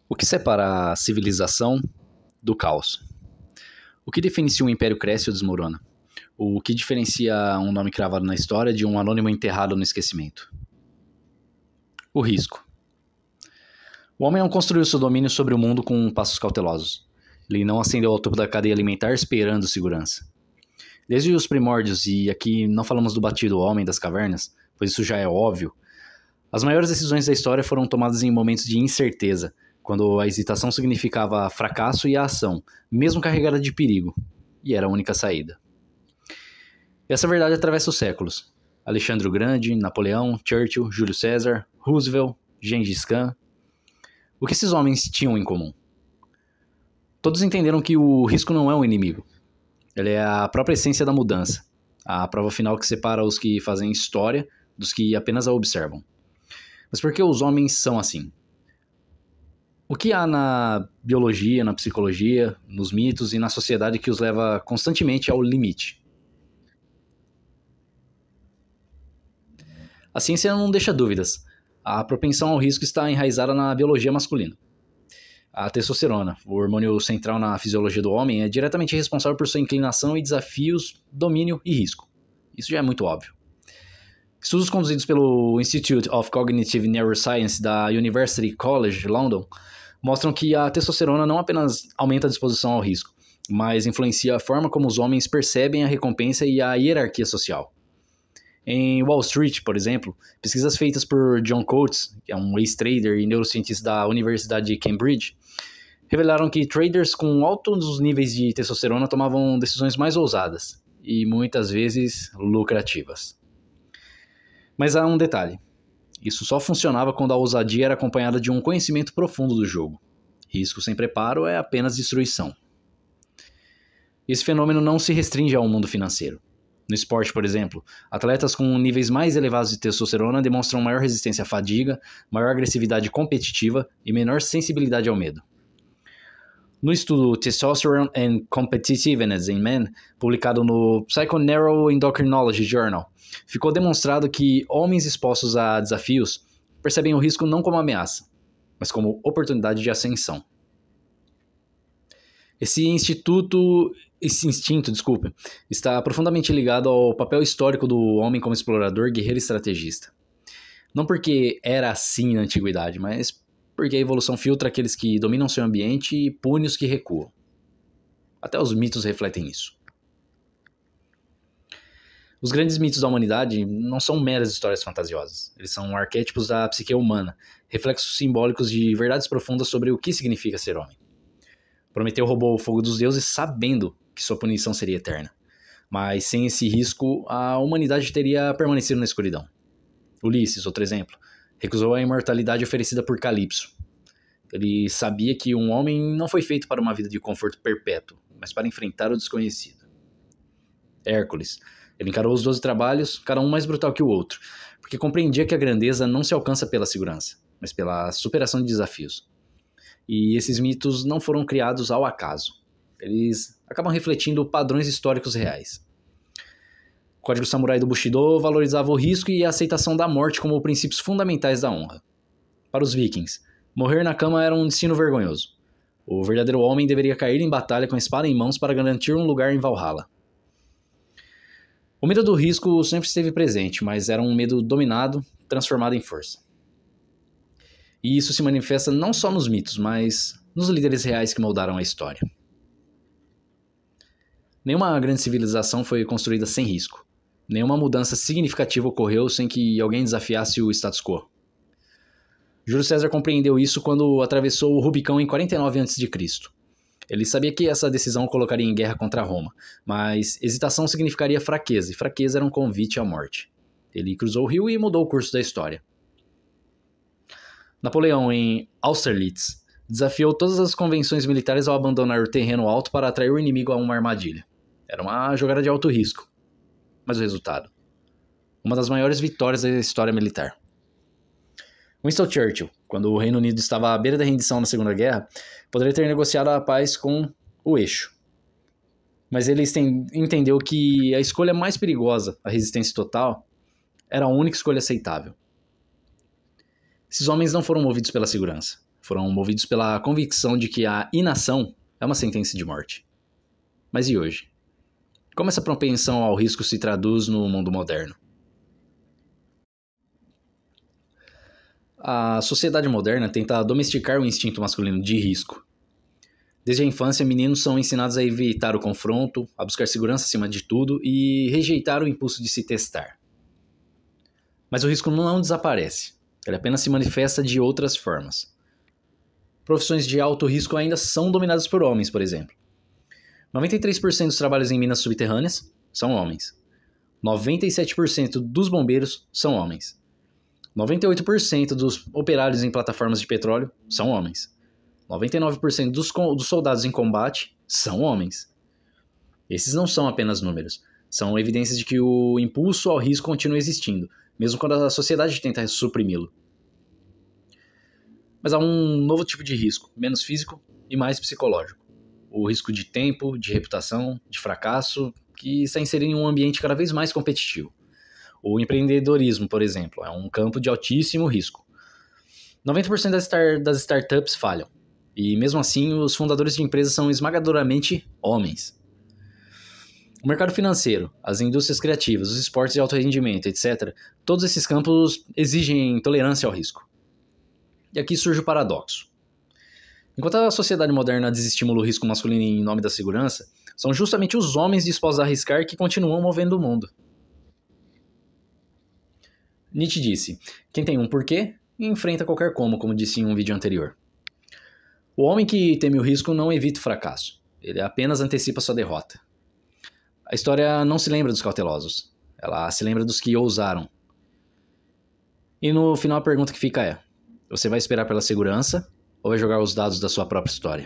O que separa a civilização do caos? O que define se um império cresce ou desmorona? O que diferencia um nome cravado na história de um anônimo enterrado no esquecimento? O risco. O homem não construiu seu domínio sobre o mundo com passos cautelosos. Ele não ascendeu ao topo da cadeia alimentar esperando segurança. Desde os primórdios, e aqui não falamos do batido homem das cavernas, pois isso já é óbvio, as maiores decisões da história foram tomadas em momentos de incerteza, quando a hesitação significava fracasso e a ação, mesmo carregada de perigo, e era a única saída. E essa verdade atravessa os séculos. Alexandre o Grande, Napoleão, Churchill, Júlio César, Roosevelt, Gengis Khan. O que esses homens tinham em comum? Todos entenderam que o risco não é um inimigo. Ele é a própria essência da mudança, a prova final que separa os que fazem história dos que apenas a observam. Mas por que os homens são assim? O que há na biologia, na psicologia, nos mitos e na sociedade que os leva constantemente ao limite? A ciência não deixa dúvidas. A propensão ao risco está enraizada na biologia masculina. A testosterona, o hormônio central na fisiologia do homem, é diretamente responsável por sua inclinação e desafios, domínio e risco. Isso já é muito óbvio. Estudos conduzidos pelo Institute of Cognitive Neuroscience da University College London mostram que a testosterona não apenas aumenta a disposição ao risco, mas influencia a forma como os homens percebem a recompensa e a hierarquia social. Em Wall Street, por exemplo, pesquisas feitas por John Coates, que é um ex-trader e neurocientista da Universidade de Cambridge, revelaram que traders com altos níveis de testosterona tomavam decisões mais ousadas e muitas vezes lucrativas. Mas há um detalhe. Isso só funcionava quando a ousadia era acompanhada de um conhecimento profundo do jogo. Risco sem preparo é apenas destruição. Esse fenômeno não se restringe ao mundo financeiro. No esporte, por exemplo, atletas com níveis mais elevados de testosterona demonstram maior resistência à fadiga, maior agressividade competitiva e menor sensibilidade ao medo. No estudo Testosterone and Competitiveness in Men, publicado no Psychoneuroendocrinology Journal, ficou demonstrado que homens expostos a desafios percebem o risco não como ameaça, mas como oportunidade de ascensão. Esse instinto, está profundamente ligado ao papel histórico do homem como explorador, guerreiro e estrategista. Não porque era assim na antiguidade, mas porque a evolução filtra aqueles que dominam seu ambiente e pune os que recuam. Até os mitos refletem isso. Os grandes mitos da humanidade não são meras histórias fantasiosas. Eles são arquétipos da psique humana, reflexos simbólicos de verdades profundas sobre o que significa ser homem. Prometeu roubou o fogo dos deuses sabendo que sua punição seria eterna. Mas sem esse risco, a humanidade teria permanecido na escuridão. Ulisses, outro exemplo, recusou a imortalidade oferecida por Calipso. Ele sabia que um homem não foi feito para uma vida de conforto perpétuo, mas para enfrentar o desconhecido. Hércules, ele encarou os 12 trabalhos, cada um mais brutal que o outro, porque compreendia que a grandeza não se alcança pela segurança, mas pela superação de desafios. E esses mitos não foram criados ao acaso. Eles acabam refletindo padrões históricos reais. O Código Samurai do Bushido valorizava o risco e a aceitação da morte como princípios fundamentais da honra. Para os vikings, morrer na cama era um destino vergonhoso. O verdadeiro homem deveria cair em batalha com a espada em mãos para garantir um lugar em Valhalla. O medo do risco sempre esteve presente, mas era um medo dominado, transformado em força. E isso se manifesta não só nos mitos, mas nos líderes reais que moldaram a história. Nenhuma grande civilização foi construída sem risco. Nenhuma mudança significativa ocorreu sem que alguém desafiasse o status quo. Júlio César compreendeu isso quando atravessou o Rubicão em 49 a.C. Ele sabia que essa decisão o colocaria em guerra contra Roma, mas hesitação significaria fraqueza, e fraqueza era um convite à morte. Ele cruzou o rio e mudou o curso da história. Napoleão, em Austerlitz, desafiou todas as convenções militares ao abandonar o terreno alto para atrair o inimigo a uma armadilha. Era uma jogada de alto risco. Mas o resultado? Uma das maiores vitórias da história militar. Winston Churchill, quando o Reino Unido estava à beira da rendição na Segunda Guerra, poderia ter negociado a paz com o eixo. Mas ele entendeu que a escolha mais perigosa, a resistência total, era a única escolha aceitável. Esses homens não foram movidos pela segurança. Foram movidos pela convicção de que a inação é uma sentença de morte. Mas e hoje? Como essa propensão ao risco se traduz no mundo moderno? A sociedade moderna tenta domesticar o instinto masculino de risco. Desde a infância, meninos são ensinados a evitar o confronto, a buscar segurança acima de tudo e rejeitar o impulso de se testar. Mas o risco não desaparece, ele apenas se manifesta de outras formas. Profissões de alto risco ainda são dominadas por homens, por exemplo. 93% dos trabalhos em minas subterrâneas são homens. 97% dos bombeiros são homens. 98% dos operários em plataformas de petróleo são homens. 99% dos soldados em combate são homens. Esses não são apenas números, são evidências de que o impulso ao risco continua existindo, mesmo quando a sociedade tenta suprimi-lo. Mas há um novo tipo de risco, menos físico e mais psicológico. O risco de tempo, de reputação, de fracasso, que está inserido em um ambiente cada vez mais competitivo. O empreendedorismo, por exemplo, é um campo de altíssimo risco. 90% das startups falham, e mesmo assim os fundadores de empresas são esmagadoramente homens. O mercado financeiro, as indústrias criativas, os esportes de alto rendimento, etc., todos esses campos exigem tolerância ao risco. E aqui surge o paradoxo. Enquanto a sociedade moderna desestimula o risco masculino em nome da segurança, são justamente os homens dispostos a arriscar que continuam movendo o mundo. Nietzsche disse: quem tem um porquê, enfrenta qualquer como disse em um vídeo anterior. O homem que teme o risco não evita o fracasso, ele apenas antecipa sua derrota. A história não se lembra dos cautelosos, ela se lembra dos que ousaram. E no final a pergunta que fica é: você vai esperar pela segurança ou vai jogar os dados da sua própria história?